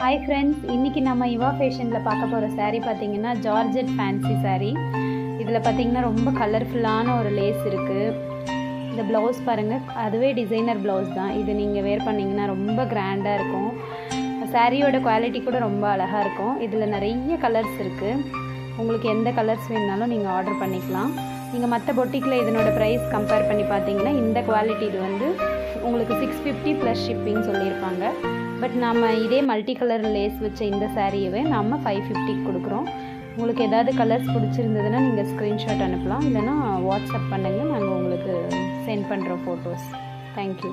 Hi friends, இன்றைக்கி நம்ம யுவா ஃபேஷனில் பார்க்க போகிற saree பார்த்திங்கன்னா ஜார்ஜெட் ஃபேன்சி saree. இதில் பார்த்திங்கன்னா ரொம்ப கலர்ஃபுல்லான ஒரு லேஸ் இருக்குது. இந்த ப்ளவுஸ் பாருங்கள், அதுவே டிசைனர் ப்ளவுஸ் தான். இது நீங்கள் வேர் பண்ணிங்கன்னா ரொம்ப கிராண்டாக இருக்கும். சாரியோட குவாலிட்டி கூட ரொம்ப அழகாக இருக்கும். இதில் நிறைய கலர்ஸ் இருக்குது. உங்களுக்கு எந்த கலர்ஸ் வேணுனாலும் நீங்கள் ஆர்டர் பண்ணிக்கலாம். நீங்கள் மற்ற பொட்டிக்கில் இதனோட ப்ரைஸ் கம்பேர் பண்ணி பார்த்தீங்கன்னா இந்த குவாலிட்டி இது வந்து உங்களுக்கு 650 ப்ளஸ் ஷிப்பிங் சொல்லியிருப்பாங்க. பட் நம்ம இதே மல்டி கலர் லேஸ் வச்ச இந்த சாரியவே நம்ம 550 கொடுக்குறோம். உங்களுக்கு ஏதாவது கலர்ஸ் பிடிச்சிருந்ததுன்னா நீங்கள் ஸ்க்ரீன்ஷாட் அனுப்பலாம், இல்லைனா வாட்ஸ்அப் பண்ணுங்கள், நாங்கள் உங்களுக்கு சென்ட் பண்ணுறோம் ஃபோட்டோஸ். தேங்க்யூ.